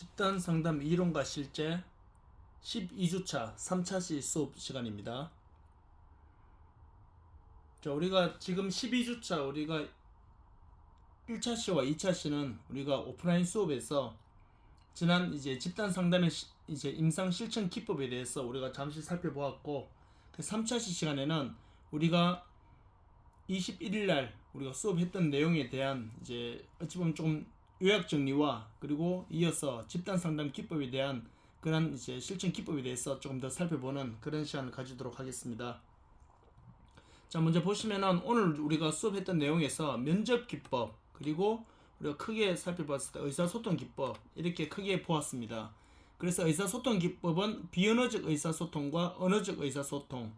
집단 상담 이론과 실제 12주차 3차시 수업 시간입니다. 자, 우리가 지금 12주차 우리가 1차시와 2차시는 우리가 오프라인 수업에서 지난 이제 집단 상담의 이제 임상 실천 기법에 대해서 우리가 잠시 살펴보았고, 그 3차시 시간에는 우리가 21일 날 우리가 수업했던 내용에 대한 이제 어찌 보면 조금 요약 정리와 그리고 이어서 집단 상담 기법에 대한 그런 이제 실천 기법에 대해서 조금 더 살펴보는 그런 시간을 가지도록 하겠습니다. 자, 먼저 보시면은 오늘 우리가 수업했던 내용에서 면접 기법, 그리고 우리가 크게 살펴봤을 때 의사소통 기법, 이렇게 크게 보았습니다. 그래서 의사소통 기법은 비언어적 의사소통과 언어적 의사소통,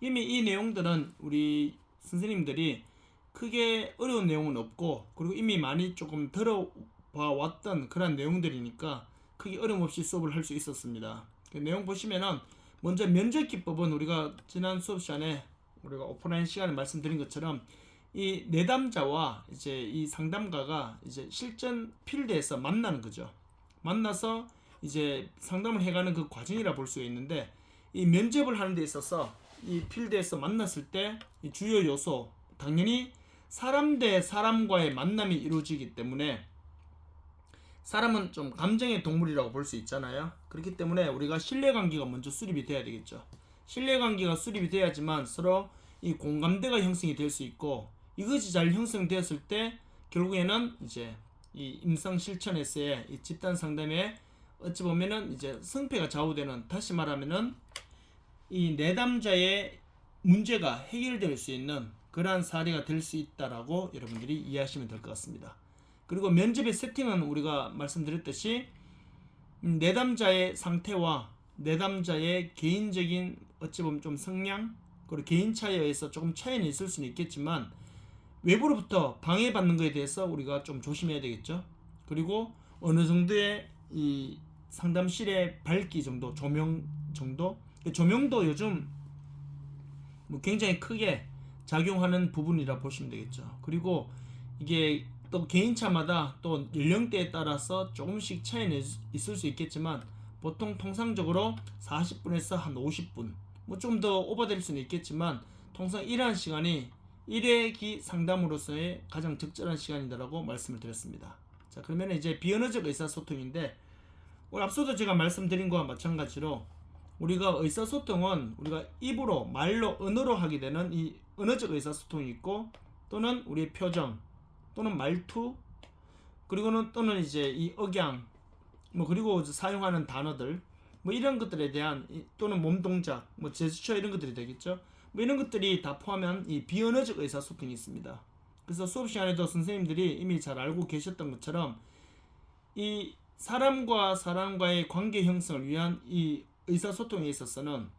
이미 이 내용들은 우리 선생님들이 크게 어려운 내용은 없고, 그리고 이미 많이 조금 들어봐왔던 그런 내용들이니까 크게 어려움 없이 수업을 할 수 있었습니다. 그 내용 보시면은 먼저 면접 기법은 우리가 지난 수업 시간에 우리가 오프라인 시간에 말씀드린 것처럼 이 내담자와 이제 이 상담가가 이제 실전 필드에서 만나는 거죠. 만나서 이제 상담을 해가는 그 과정이라 볼 수 있는데, 이 면접을 하는 데 있어서 이 필드에서 만났을 때 이 주요 요소, 당연히 사람 대 사람과의 만남이 이루어지기 때문에 사람은 좀 감정의 동물이라고 볼 수 있잖아요. 그렇기 때문에 우리가 신뢰관계가 먼저 수립이 돼야 되겠죠. 신뢰관계가 수립이 돼야지만 서로 이 공감대가 형성이 될 수 있고, 이것이 잘 형성되었을 때 결국에는 이제 이 임상 실천에서의 이 집단 상담에 어찌 보면은 이제 승패가 좌우되는, 다시 말하면은 이 내담자의 문제가 해결될 수 있는 그러한 사례가 될 수 있다라고 여러분들이 이해하시면 될 것 같습니다. 그리고 면접의 세팅은 우리가 말씀드렸듯이 내담자의 상태와 내담자의 개인적인 어찌 보면 좀 성향, 그리고 개인차에 의해서 조금 차이는 있을 수는 있겠지만 외부로부터 방해받는 것에 대해서 우리가 좀 조심해야 되겠죠. 그리고 어느 정도의 이 상담실의 밝기 정도, 조명 정도, 조명도 요즘 뭐 굉장히 크게 작용하는 부분이라 보시면 되겠죠. 그리고 이게 또 개인차마다 또 연령대에 따라서 조금씩 차이는 있을 수 있겠지만 보통 통상적으로 40분에서 한 50분, 뭐 좀 더 오버될 수는 있겠지만 통상 이러한 시간이 1회기 상담으로서의 가장 적절한 시간이다라고 말씀을 드렸습니다. 자, 그러면 이제 비언어적 의사소통인데, 오늘 앞서도 제가 말씀드린 것과 마찬가지로 우리가 의사소통은 우리가 입으로, 말로, 언어로 하게 되는 이 언어적 의사소통이 있고, 또는 우리의 표정, 또는 말투, 그리고는 또는 이제 이 억양, 뭐 그리고 사용하는 단어들, 뭐 이런 것들에 대한 또는 몸 동작, 뭐 제스처, 이런 것들이 되겠죠. 뭐 이런 것들이 다 포함한 이 비언어적 의사소통이 있습니다. 그래서 수업 시간에도 선생님들이 이미 잘 알고 계셨던 것처럼 이 사람과 사람과의 관계 형성을 위한 이 의사소통에 있어서는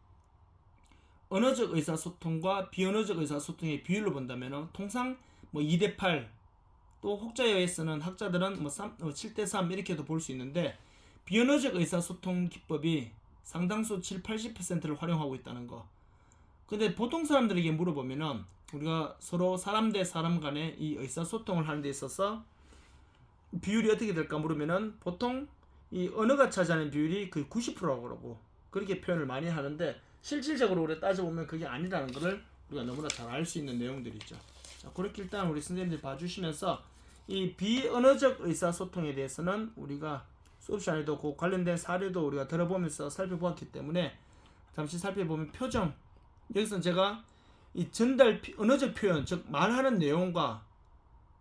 언어적 의사소통과 비언어적 의사소통의 비율로 본다면 통상 뭐 2대8, 또 혹자에 의해서는 학자들은 뭐 7대3 이렇게도 볼 수 있는데, 비언어적 의사소통 기법이 상당수 7-80%를 활용하고 있다는 거. 근데 보통 사람들에게 물어보면은 우리가 서로 사람 대 사람 간의 이 의사소통을 하는 데 있어서 비율이 어떻게 될까 물으면은 보통 이 언어가 차지하는 비율이 거의 90%라고 그러고 그렇게 표현을 많이 하는데, 실질적으로 우리가 따져보면 그게 아니라는 것을 우리가 너무나 잘 알 수 있는 내용들이죠. 자, 그렇게 일단 우리 선생님들 봐주시면서 이 비언어적 의사소통에 대해서는 우리가 수업 시간에도 그 관련된 사례도 우리가 들어보면서 살펴보았기 때문에 잠시 살펴보면, 표정, 여기서 제가 이 전달 언어적 표현, 즉 말하는 내용과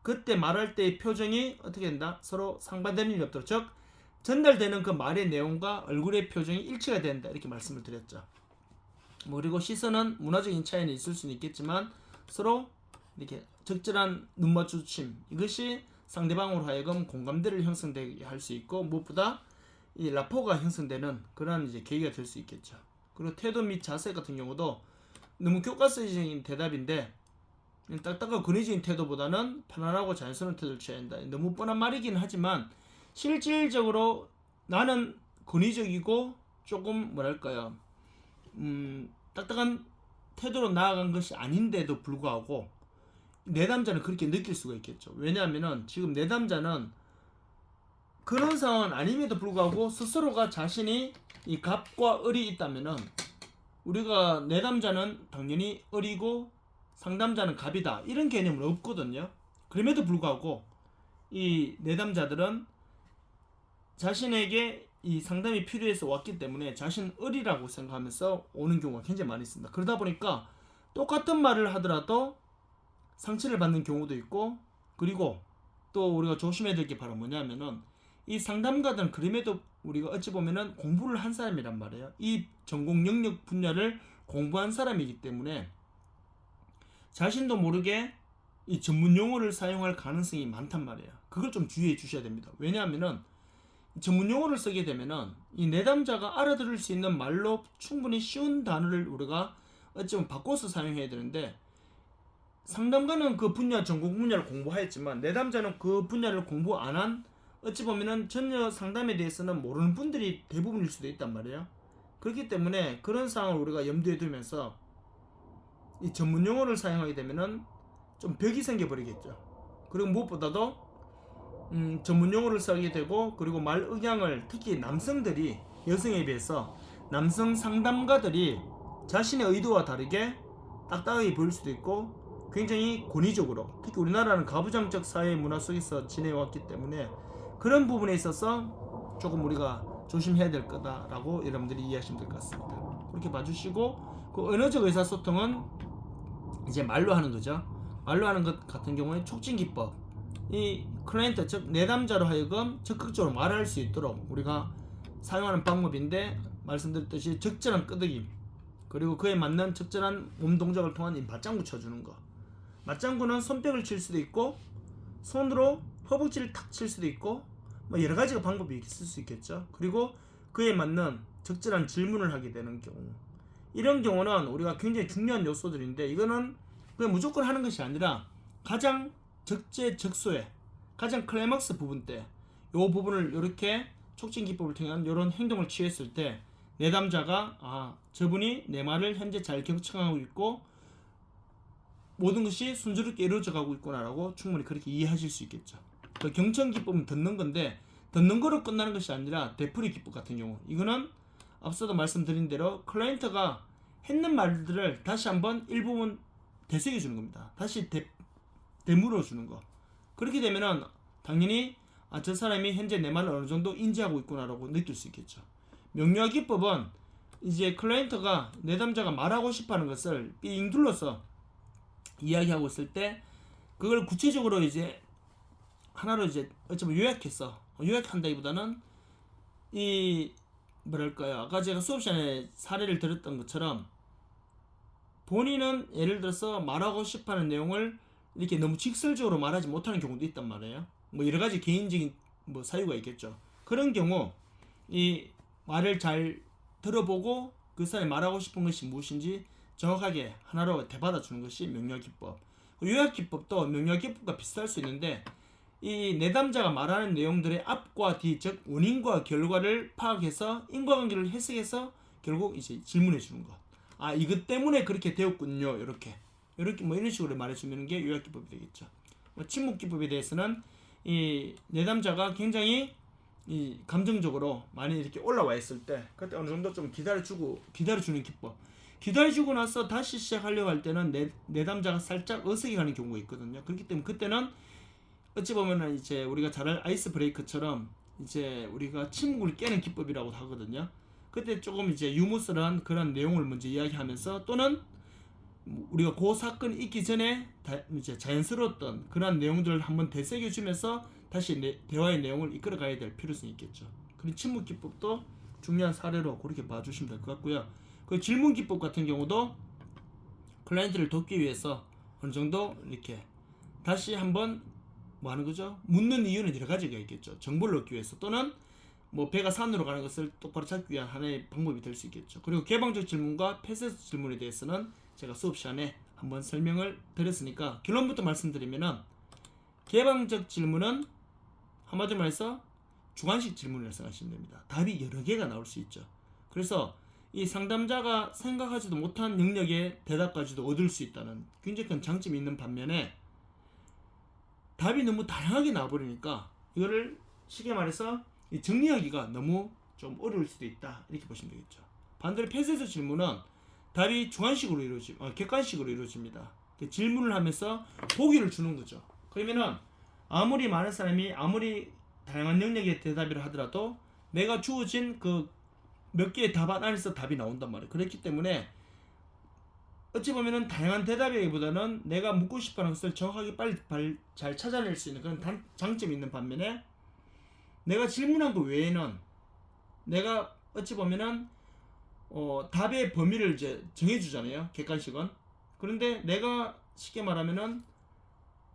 그때 말할 때의 표정이 어떻게 된다? 서로 상반되는 일이 없도록, 즉 전달되는 그 말의 내용과 얼굴의 표정이 일치가 된다, 이렇게 말씀을 드렸죠. 뭐 그리고 시선은 문화적인 차이는 있을 수는 있겠지만 서로 이렇게 적절한 눈 마주침, 이것이 상대방으로 하여금 공감대를 형성되게 할 수 있고, 무엇보다 이 라포가 형성되는 그런 이제 계기가 될 수 있겠죠. 그리고 태도 및 자세 같은 경우도 너무 교과서적인 대답인데 딱딱하고 근위적인 태도보다는 편안하고 자연스러운 태도를 취해야 한다. 너무 뻔한 말이긴 하지만 실질적으로 나는 근위적이고 조금 뭐랄까요, 딱딱한 태도로 나아간 것이 아닌데도 불구하고 내담자는 그렇게 느낄 수가 있겠죠. 왜냐하면은 지금 내담자는 그런 상황은 아님에도 불구하고 스스로가 자신이 이 갑과 을이 있다면은 우리가 내담자는 당연히 을이고 상담자는 갑이다 이런 개념은 없거든요. 그럼에도 불구하고 이 내담자들은 자신에게 이 상담이 필요해서 왔기 때문에 자신 을이라고 생각하면서 오는 경우가 굉장히 많이 있습니다. 그러다 보니까 똑같은 말을 하더라도 상처를 받는 경우도 있고, 그리고 또 우리가 조심해야 될 게 바로 뭐냐면은 이 상담가들은 그럼에도 우리가 어찌 보면은 공부를 한 사람이란 말이에요. 이 전공 영역 분야를 공부한 사람이기 때문에 자신도 모르게 이 전문 용어를 사용할 가능성이 많단 말이에요. 그걸 좀 주의해 주셔야 됩니다. 왜냐하면은 전문 용어를 쓰게 되면은 이 내담자가 알아들을 수 있는 말로 충분히 쉬운 단어를 우리가 어찌 보면 바꿔서 사용해야 되는데, 상담가는 그 분야 전공 분야를 공부하였지만 내담자는 그 분야를 공부 안 한 어찌 보면은 전혀 상담에 대해서는 모르는 분들이 대부분일 수도 있단 말이에요. 그렇기 때문에 그런 상황을 우리가 염두에 두면서 이 전문 용어를 사용하게 되면은 좀 벽이 생겨 버리겠죠. 그리고 무엇보다도 전문 용어를 쓰게 되고, 그리고 말 억양을 특히 남성들이 여성에 비해서 남성 상담가들이 자신의 의도와 다르게 딱딱하게 보일 수도 있고 굉장히 권위적으로, 특히 우리나라는 가부장적 사회 문화 속에서 지내왔기 때문에 그런 부분에 있어서 조금 우리가 조심해야 될 거다라고 여러분들이 이해하시면 될 것 같습니다. 그렇게 봐주시고, 그 언어적 의사소통은 이제 말로 하는 거죠. 말로 하는 것 같은 경우에 촉진 기법, 이 클라이언트 즉 내담자로 하여금 적극적으로 말할 수 있도록 우리가 사용하는 방법인데, 말씀드렸듯이 적절한 끄덕임, 그리고 그에 맞는 적절한 몸 동작을 통한 이 맞장구 쳐주는 거. 맞장구는 손뼉을 칠 수도 있고 손으로 허벅지를 탁 칠 수도 있고 뭐 여러 가지가 방법이 있을 수 있겠죠. 그리고 그에 맞는 적절한 질문을 하게 되는 경우, 이런 경우는 우리가 굉장히 중요한 요소들인데, 이거는 그냥 무조건 하는 것이 아니라 가장 적재적소에 가장 클라이막스 부분 때 이 부분을 이렇게 촉진 기법을 통한 이런 행동을 취했을 때 내담자가 저분이 내 말을 현재 잘 경청하고 있고 모든 것이 순조롭게 이루어져 가고 있구나라고 충분히 그렇게 이해하실 수 있겠죠. 그 경청 기법은 듣는 건데, 듣는 거로 끝나는 것이 아니라 되풀이 기법 같은 경우, 이거는 앞서도 말씀드린 대로 클라이언트가 했는 말들을 다시 한번 일부분 되새겨 주는 겁니다. 다시 되물어 주는 거. 그렇게 되면은 당연히 저 사람이 현재 내 말을 어느 정도 인지하고 있구나라고 느낄 수 있겠죠. 명료화 기법은 이제 클라이언트가 내담자가 말하고 싶어하는 것을 삥 둘러서 이야기하고 있을 때 그걸 구체적으로 이제 하나로 이제 어쩌면 요약한다기보다는 이 뭐랄까요, 아까 제가 수업 시간에 사례를 들었던 것처럼 본인은 예를 들어서 말하고 싶어하는 내용을 이렇게 너무 직설적으로 말하지 못하는 경우도 있단 말이에요. 뭐 여러 가지 개인적인 뭐 사유가 있겠죠. 그런 경우 이 말을 잘 들어보고 그 사람이 말하고 싶은 것이 무엇인지 정확하게 하나로 되받아 주는 것이 명료화 기법. 요약 기법도 명료화 기법과 비슷할 수 있는데, 이 내담자가 말하는 내용들의 앞과 뒤, 즉 원인과 결과를 파악해서 인과관계를 해석해서 결국 이제 질문해 주는 것. 이것 때문에 그렇게 되었군요. 이렇게 뭐 이런 식으로 말해주는 게 요약 기법이 되겠죠. 침묵 기법에 대해서는 이 내담자가 굉장히 이 감정적으로 많이 이렇게 올라와 있을 때 그때 어느 정도 좀 기다려주는 기법. 기다려주고 나서 다시 시작하려고 할 때는 내담자가 살짝 어색해가는 경우가 있거든요. 그렇기 때문에 그때는 어찌 보면은 이제 우리가 잘 알 아이스 브레이크처럼 이제 우리가 침묵을 깨는 기법이라고 하거든요. 그때 조금 이제 유머스러운 그런 내용을 먼저 이야기하면서, 또는 우리가 그 사건이 있기 전에 이제 자연스러웠던 그런 내용들을 한번 되새겨주면서 다시 대화의 내용을 이끌어가야 될 필요성이 있겠죠. 그리고 침묵 기법도 중요한 사례로 그렇게 봐주시면 될 것 같고요. 그 질문 기법 같은 경우도 클라이언트를 돕기 위해서 어느 정도 이렇게 다시 한번 뭐 하는 거죠? 묻는 이유는 여러 가지가 있겠죠. 정보를 얻기 위해서, 또는 뭐 배가 산으로 가는 것을 똑바로 찾기 위한 하나의 방법이 될 수 있겠죠. 그리고 개방적 질문과 폐쇄적 질문에 대해서는 제가 수업 시간에 한번 설명을 드렸으니까 결론부터 말씀드리면은, 개방적 질문은 한마디로 말해서 주관식 질문을 생각하시면 됩니다. 답이 여러 개가 나올 수 있죠. 그래서 이 상담자가 생각하지도 못한 영역의 대답까지도 얻을 수 있다는 굉장히 큰 장점이 있는 반면에, 답이 너무 다양하게 나와버리니까 이거를 쉽게 말해서 이 정리하기가 너무 좀 어려울 수도 있다 이렇게 보시면 되겠죠. 반대로 폐쇄적 질문은 답이 주관식으로 객관식으로 이루어집니다. 질문을 하면서 보기를 주는 거죠. 그러면은 아무리 많은 사람이 아무리 다양한 능력의 대답을 하더라도 내가 주어진 그 몇 개의 답안 안에서 답이 나온단 말이에요. 그렇기 때문에 어찌 보면은 다양한 대답이기보다는 내가 묻고 싶어하는 것을 정확하게 빨리 잘 찾아낼 수 있는 그런 장점이 있는 반면에 내가 질문한 것 외에는 내가 어찌 보면은 답의 범위를 이제 정해주잖아요. 객관식은. 그런데 내가 쉽게 말하면은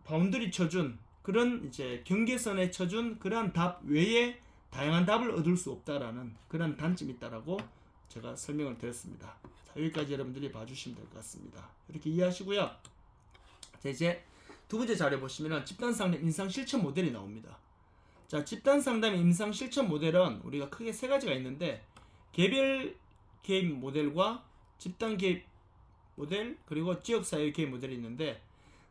바운더리 쳐준 그런 이제 경계선에 쳐준 그러한 답 외에 다양한 답을 얻을 수 없다라는 그런 단점이 있다라고 제가 설명을 드렸습니다. 자, 여기까지 여러분들이 봐주시면 될 것 같습니다. 이렇게 이해하시고요. 자, 이제 두 번째 자료 보시면은 집단상담 임상 실천 모델이 나옵니다. 자, 집단상담 임상 실천 모델은 우리가 크게 세 가지가 있는데 개별 개입 모델과 집단 개입 모델 그리고 지역사회 개입 모델이 있는데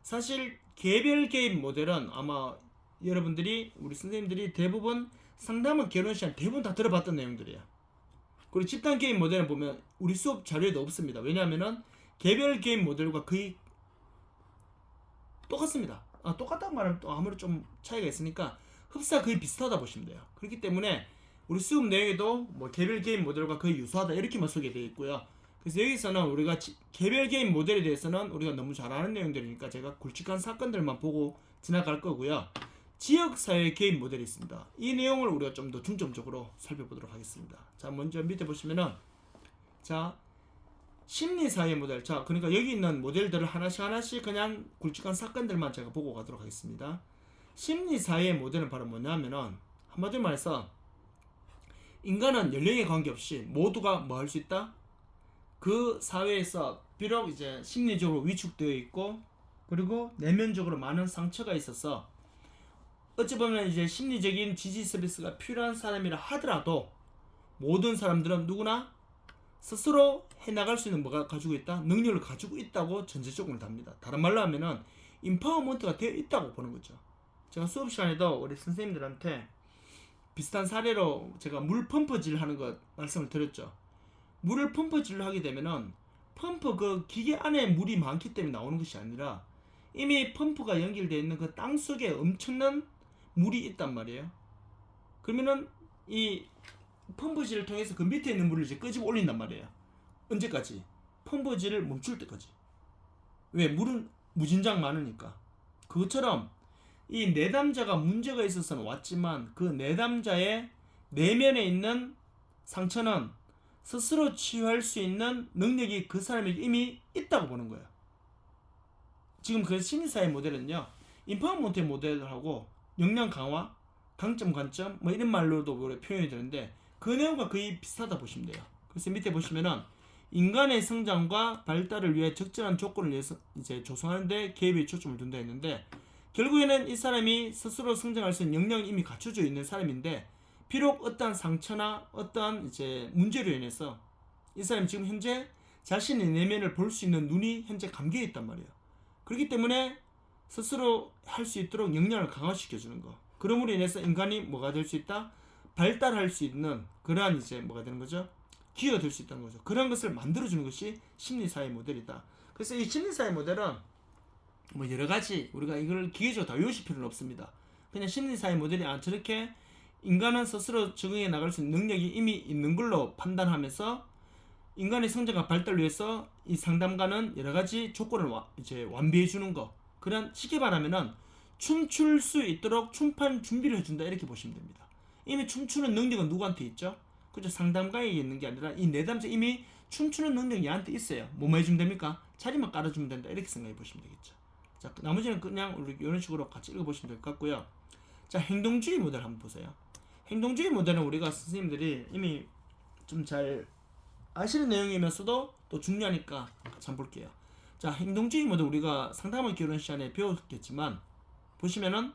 사실 개별 개입 모델은 아마 여러분들이 우리 선생님들이 대부분 상담원 결혼 시간 대부분 다 들어봤던 내용들이야. 그리고 집단 개입 모델은 보면 우리 수업 자료에도 없습니다. 왜냐하면은 개별 개입 모델과 거의 똑같습니다. 똑같다고 말하면 또 아무리 좀 차이가 있으니까 흡사 거의 비슷하다 보시면 돼요. 그렇기 때문에 우리 수업 내용에도 뭐 개별 개입 모델과 거의 유사하다 이렇게만 소개되어 있고요. 그래서 여기서는 우리가 개별 개입 모델에 대해서는 우리가 너무 잘 아는 내용들이니까 제가 굵직한 사건들만 보고 지나갈 거고요. 지역사회 개입 모델이 있습니다. 이 내용을 우리가 좀 더 중점적으로 살펴보도록 하겠습니다. 자, 먼저 밑에 보시면은 자, 심리사회 모델. 자, 그러니까 여기 있는 모델들을 하나씩 그냥 굵직한 사건들만 제가 보고 가도록 하겠습니다. 심리사회 모델은 바로 뭐냐면은 한마디로 말해서 인간은 연령에 관계없이 모두가 뭐 할 수 있다? 그 사회에서 비록 이제 심리적으로 위축되어 있고 그리고 내면적으로 많은 상처가 있어서 어찌 보면 이제 심리적인 지지 서비스가 필요한 사람이라 하더라도 모든 사람들은 누구나 스스로 해나갈 수 있는 뭐가 가지고 있다? 능력을 가지고 있다고 전제조건을 답니다. 다른 말로 하면은 인파워먼트가 되어 있다고 보는 거죠. 제가 수업 시간에도 우리 선생님들한테 비슷한 사례로 제가 물 펌프질 하는 것 말씀을 드렸죠. 물을 펌프질을 하게 되면은 펌프 그 기계 안에 물이 많기 때문에 나오는 것이 아니라 이미 펌프가 연결되어 있는 그 땅 속에 엄청난 물이 있단 말이에요. 그러면은 이 펌프질을 통해서 그 밑에 있는 물을 이제 끄집어 올린단 말이에요. 언제까지? 펌프질을 멈출 때까지. 왜? 물은 무진장 많으니까. 그것처럼 이 내담자가 문제가 있어서는 왔지만 그 내담자의 내면에 있는 상처는 스스로 치유할 수 있는 능력이 그 사람에게 이미 있다고 보는 거예요. 지금 그 심리사회 모델은요, 인파워먼트 모델하고 역량 강화, 강점 관점 뭐 이런 말로도 표현이 되는데 그 내용과 거의 비슷하다 보시면 돼요. 그래서 밑에 보시면은 인간의 성장과 발달을 위해 적절한 조건을 위해서 이제 조성하는데 개입에 초점을 둔다 했는데 결국에는 이 사람이 스스로 성장할 수 있는 역량이 이미 갖춰져 있는 사람인데 비록 어떠한 상처나 어떠한 이제 문제로 인해서 이 사람이 지금 현재 자신의 내면을 볼 수 있는 눈이 현재 감겨 있단 말이에요. 그렇기 때문에 스스로 할 수 있도록 역량을 강화시켜 주는 거. 그럼으로 인해서 인간이 뭐가 될 수 있다? 발달할 수 있는 그러한 이제 뭐가 되는 거죠? 기회가 될 수 있다는 거죠. 그런 것을 만들어 주는 것이 심리사회 모델이다. 그래서 이 심리사회 모델은 뭐 여러 가지 우리가 이걸 기계적으로 다 외우실 필요는 없습니다. 그냥 심리사회 모델이 저렇게 인간은 스스로 적응해 나갈 수 있는 능력이 이미 있는 걸로 판단하면서 인간의 성장과 발달을 위해서 이 상담가는 여러 가지 조건을 이제 완비해 주는 거. 그런 쉽게 말하면은 춤출 수 있도록 춤판 준비를 해준다 이렇게 보시면 됩니다. 이미 춤추는 능력은 누구한테 있죠? 그죠? 상담가에게 있는 게 아니라 이 내담자 이미 춤추는 능력이 얘한테 있어요. 뭐뭐 해주면 됩니까? 자리만 깔아주면 된다 이렇게 생각해 보시면 되겠죠. 자, 나머지는 그냥 우리 이런 식으로 같이 읽어보시면 될 것 같고요. 자, 행동주의 모델 한번 보세요. 행동주의 모델은 우리가 선생님들이 이미 좀 잘 아시는 내용이면서도 또 중요하니까 같이 한번 볼게요. 자, 행동주의 모델 우리가 상담원 결혼 시간에 배웠겠지만 보시면은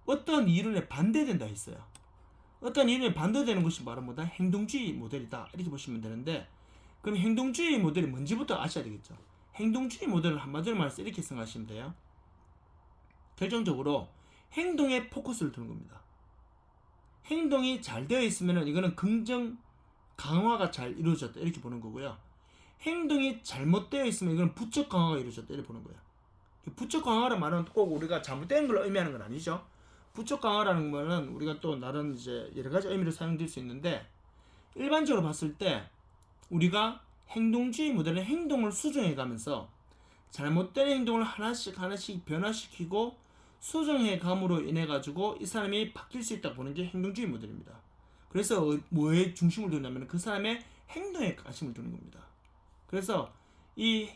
어떤 이론에 반대된다 했어요. 어떤 이론에 반대되는 것이 바로 뭐다? 행동주의 모델이다 이렇게 보시면 되는데 그럼 행동주의 모델이 뭔지부터 아셔야 되겠죠. 행동주의 모델을 한마디로 말해서 이렇게 생각하시면 돼요. 결정적으로 행동에 포커스를 두는 겁니다. 행동이 잘 되어 있으면 이거는 긍정 강화가 잘 이루어졌다 이렇게 보는 거고요. 행동이 잘못되어 있으면 이건 부적 강화가 이루어졌다 이렇게 보는 거예요. 부적 강화라는 말은 꼭 우리가 잘못된 걸 의미하는 건 아니죠. 부적 강화라는 말은 우리가 또 나름 이제 여러 가지 의미로 사용될 수 있는데, 일반적으로 봤을 때 우리가 행동주의 모델은 행동을 수정해 가면서 잘못된 행동을 하나씩 변화시키고 수정해 감으로 인해 가지고 이 사람이 바뀔 수 있다고 보는 게 행동주의 모델입니다. 그래서 뭐에 중심을 두냐면 그 사람의 행동에 관심을 두는 겁니다. 그래서 이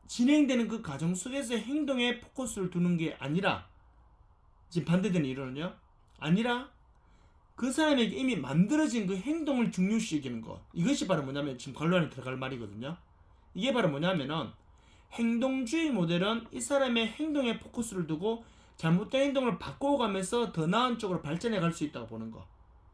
진행되는 그 과정 속에서 행동에 포커스를 두는 게 아니라, 지금 반대되는 이론은요, 아니라 그 사람에게 이미 만들어진 그 행동을 중요시 여기는 것, 이것이 바로 뭐냐면 지금 관론에 들어갈 말이거든요. 이게 바로 뭐냐면은 행동주의 모델은 이 사람의 행동에 포커스를 두고 잘못된 행동을 바꿔가면서 더 나은 쪽으로 발전해 갈 수 있다고 보는 거.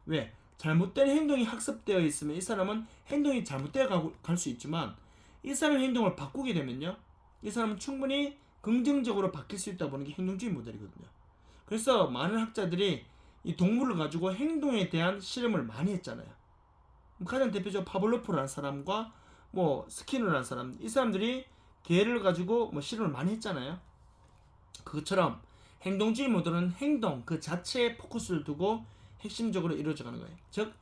왜? 잘못된 행동이 학습되어 있으면 이 사람은 행동이 잘못되어 갈 수 있지만, 이 사람의 행동을 바꾸게 되면요, 이 사람은 충분히 긍정적으로 바뀔 수 있다고 보는 게 행동주의 모델이거든요. 그래서 많은 학자들이 이 동물을 가지고 행동에 대한 실험을 많이 했잖아요. 가장 대표적으로 파블로프라는 사람과 뭐 스키너라는 사람, 이 사람들이 개를 가지고 뭐 실험을 많이 했잖아요. 그것처럼 행동주의 모델은 행동 그 자체에 포커스를 두고 핵심적으로 이루어져 가는 거예요. 즉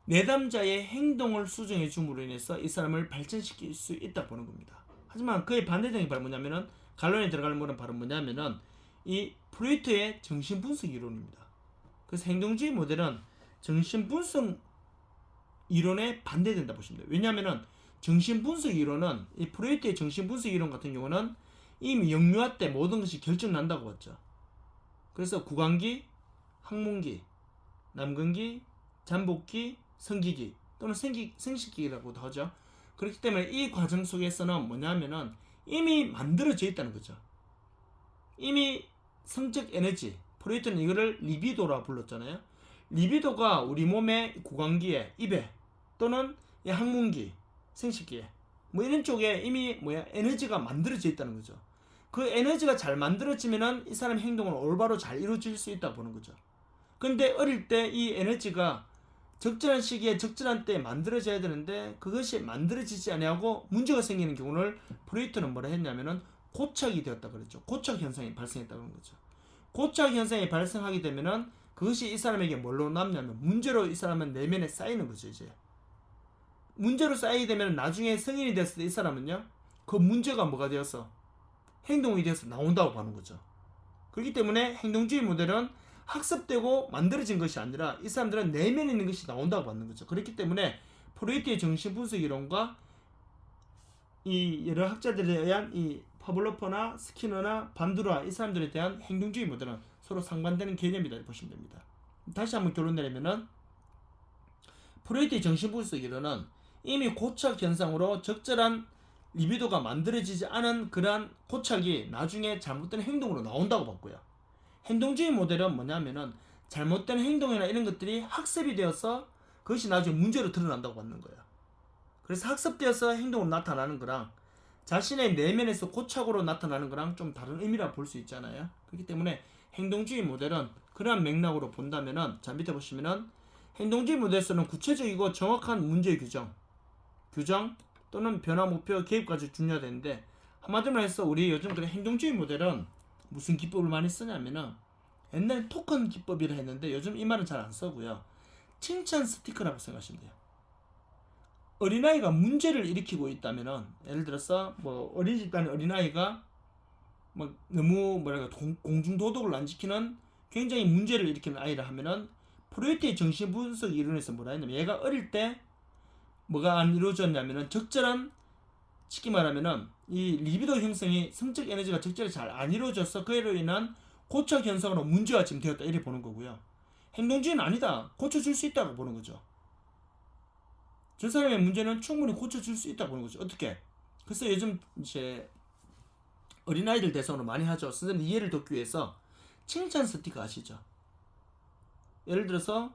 내담자의 행동을 수정해 줌으로 인해서 이 사람을 발전시킬 수 있다 보는 겁니다. 하지만 그의 반대적인 바로 뭐냐면은, 간론에 들어가는 거는 바로 뭐냐면은 이 프로이트의 정신분석 이론입니다. 그래서 행동주의 모델은 정신분석 이론에 반대된다 보시면 돼요. 왜냐하면은 정신분석 이론은, 이 프로이트의 정신분석 이론 같은 경우는 이미 영유아 때 모든 것이 결정난다고 봤죠. 그래서 구강기, 항문기, 남근기, 잠복기, 성기기 또는 생식기라고도 하죠. 그렇기 때문에 이 과정 속에서는 뭐냐면은 이미 만들어져 있다는 거죠. 이미 성적 에너지, 프로이트는 이거를 리비도라 불렀잖아요. 리비도가 우리 몸의 구강기에, 입에 또는 이 항문기, 생식기에 뭐 이런 쪽에 이미 에너지가 만들어져 있다는 거죠. 그 에너지가 잘 만들어지면은 이 사람의 행동은 올바로 잘 이루어질 수 있다고 보는 거죠. 근데 어릴 때 이 에너지가 적절한 시기에 적절한 때에 만들어져야 되는데 그것이 만들어지지 아니하고 문제가 생기는 경우를 프로이트는 뭐라 했냐면은 고착이 되었다 그랬죠. 고착 현상이 발생했다는 거죠. 고착 현상이 발생하게 되면은 그것이 이 사람에게 뭘로 남냐면 문제로 이 사람은 내면에 쌓이는 거죠. 이제 문제로 쌓이게 되면 나중에 성인이 됐을 때 이 사람은요, 그 문제가 뭐가 되어서 행동이 되어서 나온다고 하는 거죠. 그렇기 때문에 행동주의 모델은 학습되고 만들어진 것이 아니라 이 사람들은 내면에 있는 것이 나온다고 받는 거죠. 그렇기 때문에 프로이트의 정신분석 이론과 이 여러 학자들에 의한 이 파블로프나 스키너나 반두라 이 사람들에 대한 행동주의 모델은 서로 상반되는 개념이다 보시면 됩니다. 다시 한번 결론 내리면은 프로이트의 정신분석 이론은 이미 고착 현상으로 적절한 리비도가 만들어지지 않은 그러한 고착이 나중에 잘못된 행동으로 나온다고 봤고요. 행동주의 모델은 뭐냐면은 잘못된 행동이나 이런 것들이 학습이 되어서 그것이 나중에 문제로 드러난다고 받는 거예요. 그래서 학습되어서 행동으로 나타나는 거랑 자신의 내면에서 고착으로 나타나는 거랑 좀 다른 의미라 볼 수 있잖아요. 그렇기 때문에 행동주의 모델은 그러한 맥락으로 본다면은, 자 밑에 보시면은 행동주의 모델에서는 구체적이고 정확한 문제 규정 또는 변화 목표 개입까지 중요하다는데, 한마디로 해서 우리 요즘들의 행동주의 모델은 무슨 기법을 많이 쓰냐면은 옛날 토큰 기법이라 했는데 요즘 이 말은 잘 안 쓰고요. 칭찬 스티커라고 생각하시면 돼요. 어린아이가 문제를 일으키고 있다면은, 예를 들어서 뭐 어린이집 가는 어린아이가 막 너무 공중도덕을 안 지키는 굉장히 문제를 일으키는 아이라 하면은 프로이트의 정신분석 이론에서 뭐라 했냐면, 얘가 어릴 때 뭐가 안 이루어졌냐면은 적절한, 쉽게 말하면은 이 리비도 형성이, 성적 에너지가 적절히 잘 안 이루어져서 그로 인한 고착 현상으로 문제가 지금 되었다 이렇게 보는 거고요. 행동주의는 아니다, 고쳐줄 수 있다고 보는 거죠. 저 사람의 문제는 충분히 고쳐줄 수 있다고 보는 거죠. 어떻게? 그래서 요즘 이제 어린아이들 대상으로 많이 하죠. 선생님 이해를 돕기 위해서 칭찬 스티커 아시죠? 예를 들어서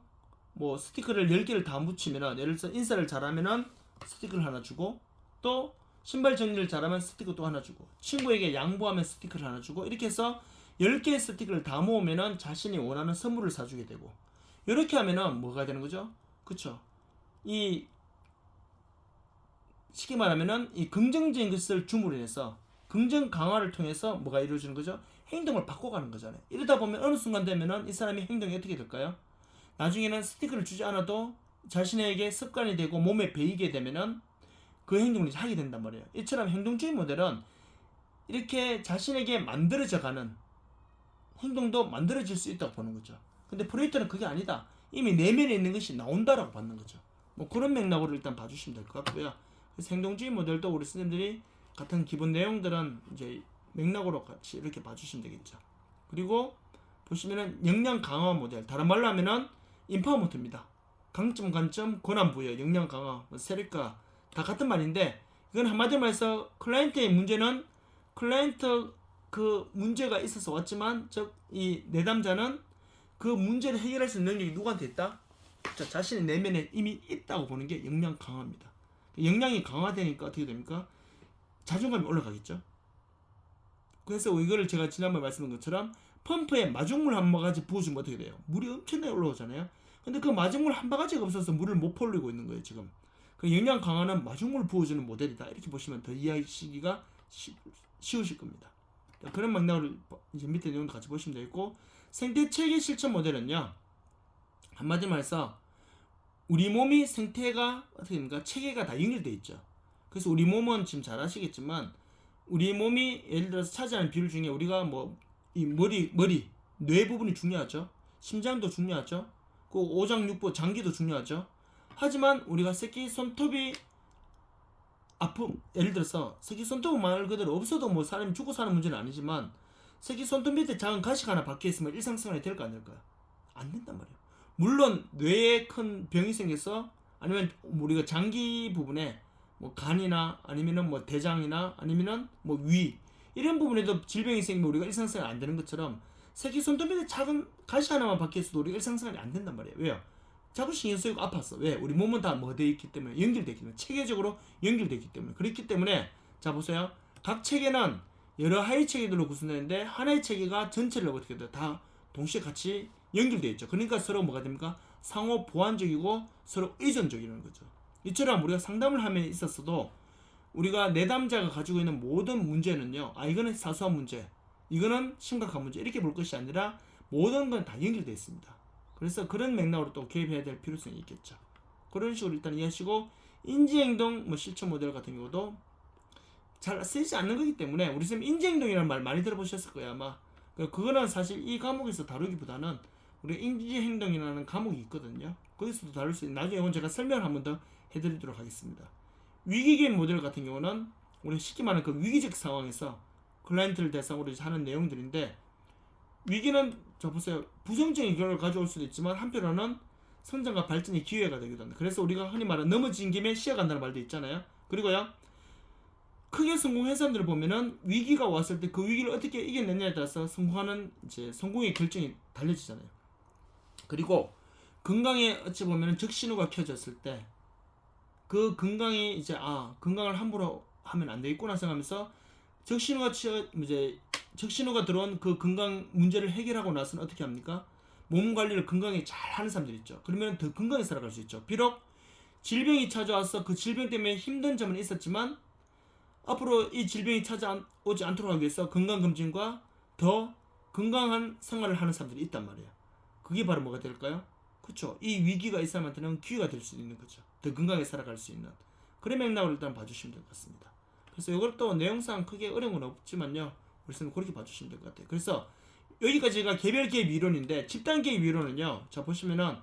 뭐 스티커를 10개를 다 붙이면은, 예를 들어서 인사를 잘하면은 스티커를 하나 주고, 또 신발 정리를 잘하면 스티커 또 하나 주고, 친구에게 양보하면 스티커를 하나 주고, 이렇게 해서 10개의 스티커를 다 모으면은 자신이 원하는 선물을 사주게 되고, 이렇게 하면은 뭐가 되는 거죠? 그쵸? 이 쉽게 말하면은 이 긍정적인 것을 줌으로 해서 긍정 강화를 통해서 뭐가 이루어지는 거죠? 행동을 바꿔가는 거잖아요. 이러다 보면 어느 순간 되면은 이 사람의 행동이 어떻게 될까요? 나중에는 스티커를 주지 않아도 자신에게 습관이 되고 몸에 배이게 되면은 그 행동을 이제 하게 된단 말이에요. 이처럼 행동주의 모델은 이렇게 자신에게 만들어져 가는 행동도 만들어질 수 있다고 보는 거죠. 근데 프로이트는 그게 아니다. 이미 내면에 있는 것이 나온다라고 받는 거죠. 뭐 그런 맥락으로 일단 봐주시면 될 것 같고요. 그래서 행동주의 모델도 우리 선생님들이 같은 기본 내용들은 이제 맥락으로 같이 이렇게 봐주시면 되겠죠. 그리고 보시면은 역량 강화 모델, 다른 말로 하면은 인파워먼트입니다. 강점, 관점, 권한 부여, 역량 강화, 뭐 세력가 다 같은 말인데, 이건 한마디로 말해서 클라이언트의 문제는 클라이언트 그 문제가 있어서 왔지만 즉 이 내담자는 그 문제를 해결할 수 있는 능력이 누구한테 있다? 자, 자신의 내면에 이미 있다고 보는 게 역량 강화입니다. 역량이 강화되니까 어떻게 됩니까? 자존감이 올라가겠죠. 그래서 이거를 제가 지난번에 말씀드린 것처럼 펌프에 마중물 한 바가지 부어주면 어떻게 돼요? 물이 엄청나게 올라오잖아요. 근데 그 마중물 한 바가지가 없어서 물을 못 퍼올리고 있는 거예요 지금. 그 역량 강화는 마중물을 부어주는 모델이다, 이렇게 보시면 더 이해하시기가 쉬우실 겁니다. 그런 맥락을 이제 밑에 내용도 같이 보시면 되겠고, 생태 체계 실천 모델은요, 한마디로 말해서 우리 몸이 생태가 어떻게 됩니까? 체계가 다 연결되어 있죠. 그래서 우리 몸은 지금 잘 아시겠지만 우리 몸이 예를 들어서 차지하는 비율 중에 우리가 뭐 이 머리 뇌 부분이 중요하죠. 심장도 중요하죠. 그 오장육부 장기도 중요하죠. 하지만 우리가 새끼 손톱이 아픔, 예를 들어서 새끼 손톱은 말 그대로 없어도 뭐 사람이 죽고 사는 문제는 아니지만 새끼 손톱 밑에 작은 가시가 하나 박혀 있으면 일상생활이 될까 안 될까요? 안 된단 말이에요. 물론 뇌에 큰 병이 생겨서 아니면 우리가 장기 부분에 뭐 간이나 아니면은 뭐 대장이나 아니면은 뭐 위 이런 부분에도 질병이 생기면 우리가 일상생활 안 되는 것처럼 새끼 손톱 밑에 작은 가시 하나만 박혀 있어도 우리가 일상생활이 안 된단 말이에요. 왜요? 자꾸 신경 쓰이고 아팠어. 왜? 우리 몸은 다 뭐 돼 있기 때문에, 연결되어 있기 때문에, 체계적으로 연결되어 있기 때문에. 그렇기 때문에 자 보세요. 각 체계는 여러 하위 체계들로 구성되는데 하나의 체계가 전체를 어떻게 돼요? 다 동시에 같이 연결되어 있죠. 그러니까 서로 뭐가 됩니까? 상호 보완적이고 서로 의존적이라는 거죠. 이처럼 우리가 상담을 함에 있었어도 우리가 내담자가 가지고 있는 모든 문제는요, 아 이거는 사소한 문제, 이거는 심각한 문제, 이렇게 볼 것이 아니라 모든 건 다 연결되어 있습니다. 그래서 그런 맥락으로 또 개입해야 될 필요성이 있겠죠. 그런 식으로 일단 이해하시고, 인지행동 뭐 실천 모델 같은 경우도 잘 쓰이지 않는 거기 때문에, 우리 쌤 인지행동이라는 말 많이 들어보셨을 거예요 아마. 그거는 사실 이 과목에서 다루기보다는 우리 인지행동이라는 과목이 있거든요. 거기서도 다룰 수 있는, 나중에 이건 제가 설명을 한 번 더 해드리도록 하겠습니다. 위기계획 모델 같은 경우는 우리 쉽게 말하는 그 위기적 상황에서 클라이언트를 대상으로 하는 내용들인데, 위기는 자 보세요, 부정적인 결과를 가져올 수도 있지만 한편으로는 성장과 발전의 기회가 되기도 합니다. 그래서 우리가 흔히 말하는 넘어진 김에 쉬어간다는 말도 있잖아요. 그리고요, 크게 성공한 사람들을 보면은 위기가 왔을 때 그 위기를 어떻게 이겨냈냐에 따라서 성공하는 이제 성공의 결정이 달려지잖아요. 그리고 건강에 어찌 보면은 적신호가 켜졌을 때 그 건강이 이제 건강을 함부로 하면 안 되겠구나 생각하면서 적신호가 들어온 그 건강 문제를 해결하고 나서는 어떻게 합니까? 몸 관리를 건강히 잘 하는 사람들 있죠. 그러면 더 건강히 살아갈 수 있죠. 비록 질병이 찾아와서 그 질병 때문에 힘든 점은 있었지만 앞으로 이 질병이 찾아오지 않도록 하기 위해서 건강검진과 더 건강한 생활을 하는 사람들이 있단 말이에요. 그게 바로 뭐가 될까요? 그렇죠. 이 위기가 이 사람한테는 기회가 될 수 있는 거죠. 더 건강하게 살아갈 수 있는 그런 맥락을 일단 봐주시면 될 것 같습니다. 그래서 이것도 내용상 크게 어려운 건 없지만요, 우리 선생님 그렇게 봐주시면 될 것 같아요. 그래서 여기까지가 개별 개입 이론인데, 집단 개입 이론은요, 자 보시면은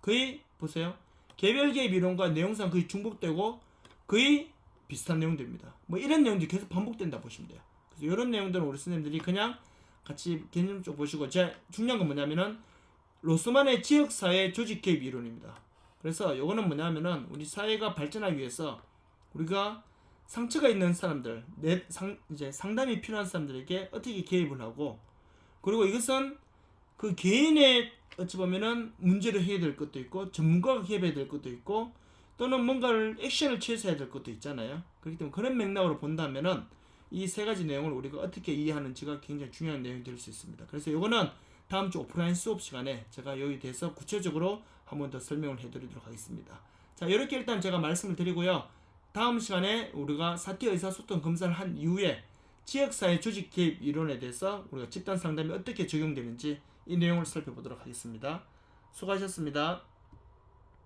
거의 보세요, 개별 개입 이론과 내용상 거의 중복되고 거의 비슷한 내용들입니다. 뭐 이런 내용들이 계속 반복된다 보시면 돼요. 그래서 이런 내용들은 우리 선생님들이 그냥 같이 개념 쪽 보시고, 제 중요한 건 뭐냐면은 로스만의 지역사회 조직 개입 이론입니다. 그래서 요거는 뭐냐면은 우리 사회가 발전하기 위해서 우리가 상처가 있는 사람들, 이제 상담이 필요한 사람들에게 어떻게 개입을 하고, 그리고 이것은 그 개인의 어찌 보면은 문제를 해야 될 것도 있고 전문가가 개입해야 될 것도 있고 또는 뭔가를 액션을 취해서 해야 될 것도 있잖아요. 그렇기 때문에 그런 맥락으로 본다면은 이 세 가지 내용을 우리가 어떻게 이해하는지가 굉장히 중요한 내용이 될 수 있습니다. 그래서 이거는 다음 주 오프라인 수업 시간에 제가 여기에 대해서 구체적으로 한 번 더 설명을 해드리도록 하겠습니다. 자, 이렇게 일단 제가 말씀을 드리고요. 다음 시간에 우리가 사티어 의사소통 검사를 한 이후에 지역사회 조직 개입 이론에 대해서 우리가 집단 상담이 어떻게 적용되는지 이 내용을 살펴보도록 하겠습니다. 수고하셨습니다.